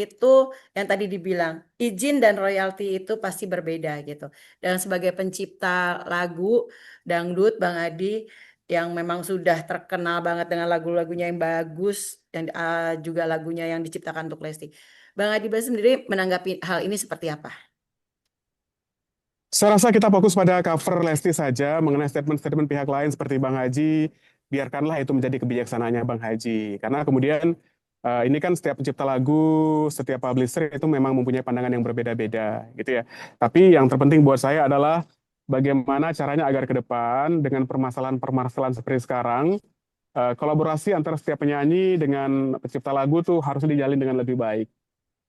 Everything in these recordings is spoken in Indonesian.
itu yang tadi dibilang izin dan royalti itu pasti berbeda gitu. Dan sebagai pencipta lagu dangdut Bang Adi yang memang sudah terkenal banget dengan lagu-lagunya yang bagus dan juga lagunya yang diciptakan untuk Lesti. Bang Adi sendiri menanggapi hal ini seperti apa? Saya rasa kita fokus pada cover Lesti saja mengenai statement-statement pihak lain seperti Bang Haji. Biarkanlah itu menjadi kebijaksanaannya Bang Haji. Karena kemudian ini kan setiap pencipta lagu, setiap publisher itu memang mempunyai pandangan yang berbeda-beda, gitu ya. Tapi yang terpenting buat saya adalah bagaimana caranya agar ke depan dengan permasalahan-permasalahan seperti sekarang, kolaborasi antara setiap penyanyi dengan pencipta lagu tuh harus dijalin dengan lebih baik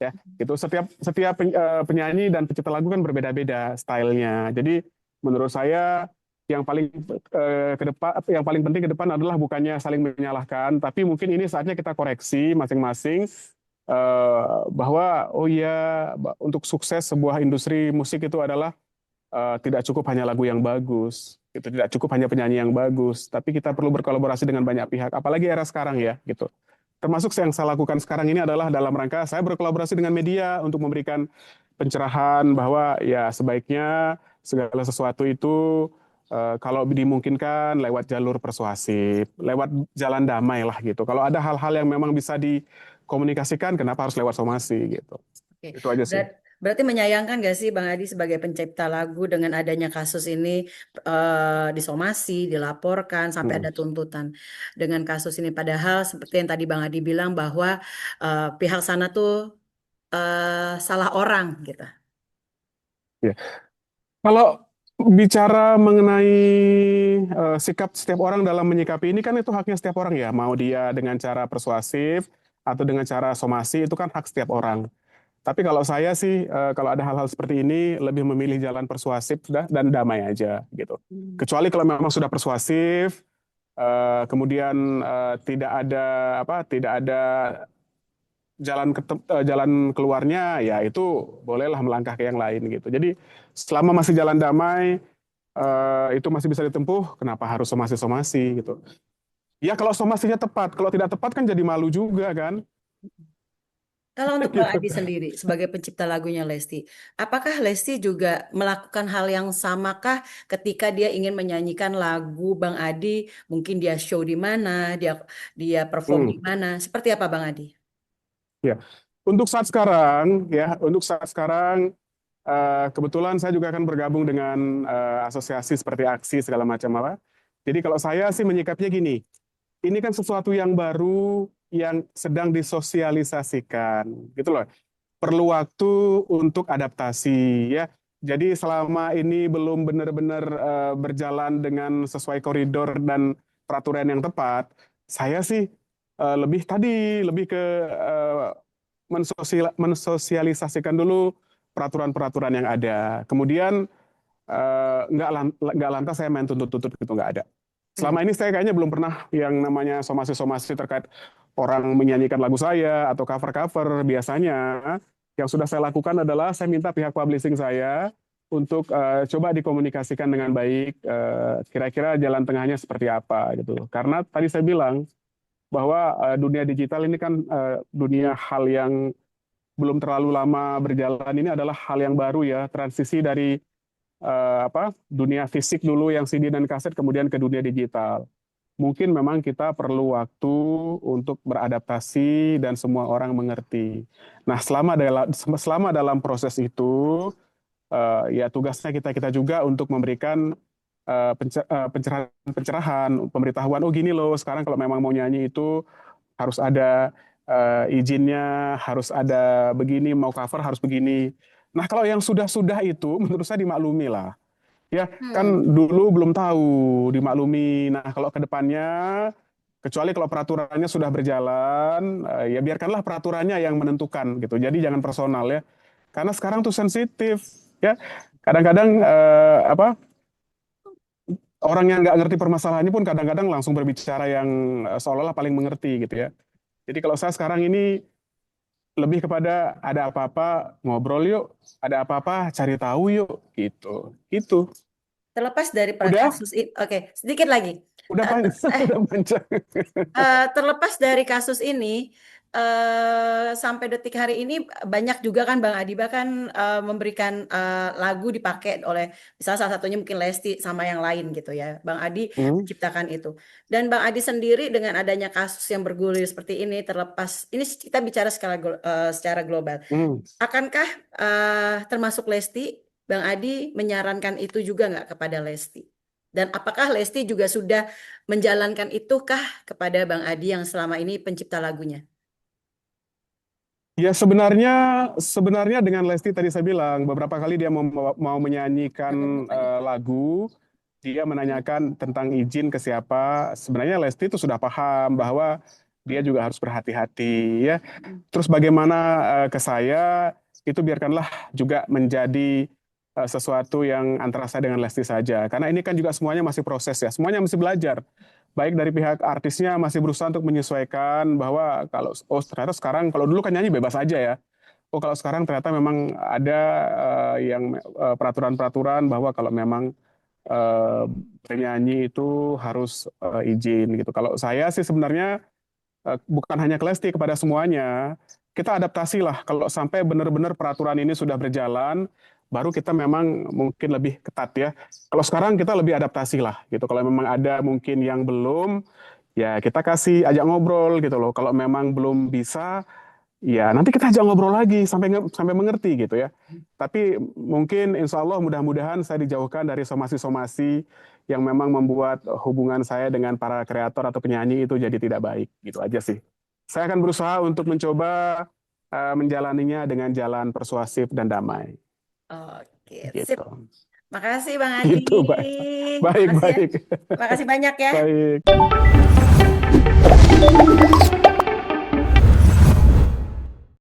ya gitu. Setiap penyanyi dan pencipta lagu kan berbeda-beda stylenya. Jadi menurut saya yang paling ke depan, yang paling penting ke depan adalah bukannya saling menyalahkan, tapi mungkin ini saatnya kita koreksi masing-masing bahwa oh iya, untuk sukses sebuah industri musik itu adalah tidak cukup hanya lagu yang bagus, itu tidak cukup hanya penyanyi yang bagus, tapi kita perlu berkolaborasi dengan banyak pihak, apalagi era sekarang ya gitu. Termasuk yang saya lakukan sekarang ini adalah dalam rangka saya berkolaborasi dengan media untuk memberikan pencerahan bahwa ya sebaiknya segala sesuatu itu kalau dimungkinkan lewat jalur persuasif, lewat jalan damai lah gitu. Kalau ada hal-hal yang memang bisa dikomunikasikan, kenapa harus lewat somasi gitu. Oke, Itu aja sih. berarti menyayangkan gak sih Bang Adi sebagai pencipta lagu dengan adanya kasus ini disomasi, dilaporkan sampai Hmm. ada tuntutan dengan kasus ini. Padahal seperti yang tadi Bang Adi bilang bahwa pihak sana tuh salah orang gitu. Ya. Kalau bicara mengenai sikap setiap orang dalam menyikapi ini kan itu haknya setiap orang ya. Mau dia dengan cara persuasif atau dengan cara somasi itu kan hak setiap orang. Tapi kalau saya sih kalau ada hal-hal seperti ini lebih memilih jalan persuasif dan damai aja gitu. Hmm. Kecuali kalau memang sudah persuasif, kemudian tidak ada tidak ada jalan keluarnya, ya itu bolehlah melangkah ke yang lain gitu. Jadi selama masih jalan damai itu masih bisa ditempuh, kenapa harus somasi-somasi gitu. Ya kalau somasinya tepat, kalau tidak tepat kan jadi malu juga kan. Kalau untuk Bang Gitu. Adi sendiri sebagai pencipta lagunya Lesti, apakah Lesti juga melakukan hal yang samakah ketika dia ingin menyanyikan lagu Bang Adi, mungkin dia show di mana, dia dia perform di Hmm, mana, seperti apa Bang Adi? ya. Untuk saat sekarang kebetulan saya juga akan bergabung dengan asosiasi seperti aksi segala macam apa. Jadi kalau saya sih menyikapinya gini, ini kan sesuatu yang baru yang sedang disosialisasikan, gitu loh. Perlu waktu untuk adaptasi ya. Jadi selama ini belum benar-benar berjalan dengan sesuai koridor dan peraturan yang tepat, saya sih lebih ke mensosialisasikan dulu peraturan-peraturan yang ada. Kemudian nggak lantas saya main tuntut-tuntut gitu, nggak ada. Hmm. Selama ini saya kayaknya belum pernah yang namanya somasi-somasi terkait orang menyanyikan lagu saya atau cover-cover. Biasanya yang sudah saya lakukan adalah saya minta pihak publishing saya untuk coba dikomunikasikan dengan baik, kira-kira jalan tengahnya seperti apa gitu. Karena tadi saya bilang bahwa dunia digital ini kan dunia hal yang belum terlalu lama berjalan, ini adalah hal yang baru ya, transisi dari dunia fisik dulu yang CD dan kaset kemudian ke dunia digital. Mungkin memang kita perlu waktu untuk beradaptasi dan semua orang mengerti. Nah, selama dalam proses itu ya tugasnya kita kita juga untuk memberikan pencerahan, pemberitahuan. Oh gini loh, sekarang kalau memang mau nyanyi itu harus ada izinnya, harus ada begini, mau cover harus begini. Nah, kalau yang sudah-sudah itu menurut saya dimaklumi lah. Ya, kan Hmm. dulu belum tahu, dimaklumi. Nah, kalau ke depannya, kecuali kalau peraturannya sudah berjalan, ya biarkanlah peraturannya yang menentukan gitu. Jadi jangan personal ya. Karena sekarang tuh sensitif ya. Kadang-kadang orang yang nggak ngerti permasalahannya pun kadang-kadang langsung berbicara yang seolah-olah paling mengerti gitu ya. Jadi kalau saya sekarang ini lebih kepada ada apa-apa ngobrol yuk, ada apa-apa cari tahu yuk gitu. Gitu. Terlepas dari Udah, kasus ini, oke, sedikit lagi. udah Eh, panjang, eh, udah panjang. terlepas dari kasus ini, sampai detik hari ini banyak juga kan Bang Adi bahkan memberikan lagu dipakai oleh misalnya salah satunya mungkin Lesti sama yang lain gitu ya. Bang Adi Hmm, menciptakan itu. Dan Bang Adi sendiri dengan adanya kasus yang bergulir seperti ini terlepas ini kita bicara secara global. hmm. Akankah termasuk Lesti, Bang Adi menyarankan itu juga nggak kepada Lesti? Dan apakah Lesti juga sudah menjalankan itukah kepada Bang Adi yang selama ini pencipta lagunya? Ya sebenarnya dengan Lesti tadi saya bilang beberapa kali dia mau menyanyikan lagu, dia menanyakan tentang izin ke siapa. Sebenarnya Lesti itu sudah paham bahwa dia juga harus berhati-hati ya. Terus bagaimana ke saya itu biarkanlah juga menjadi sesuatu yang antara saya dengan Lesti saja. Karena ini kan juga semuanya masih proses ya, semuanya masih belajar. Baik dari pihak artisnya masih berusaha untuk menyesuaikan bahwa kalau oh ternyata sekarang kalau dulu kan nyanyi bebas aja ya. Oh kalau sekarang ternyata memang ada yang peraturan-peraturan bahwa kalau memang eh, penyanyi itu harus izin gitu. Kalau saya sih sebenarnya bukan hanya ke Lesti, kepada semuanya. Kita adaptasi lah. Kalau sampai benar-benar peraturan ini sudah berjalan, baru kita memang mungkin lebih ketat ya. Kalau sekarang kita lebih adaptasi lah gitu. Kalau memang ada mungkin yang belum, ya kita kasih ajak ngobrol gitu loh. Kalau memang belum bisa, ya nanti kita ajak ngobrol lagi sampai mengerti gitu ya. Tapi mungkin insya Allah mudah-mudahan saya dijauhkan dari somasi-somasi yang memang membuat hubungan saya dengan para kreator atau penyanyi itu jadi tidak baik gitu aja sih. Saya akan berusaha untuk mencoba menjalaninya dengan jalan persuasif dan damai Oke, sip. gitu. Makasih Bang Adi. Gitu, baik. Baik, Makasih ya. baik. Makasih banyak ya. Baik.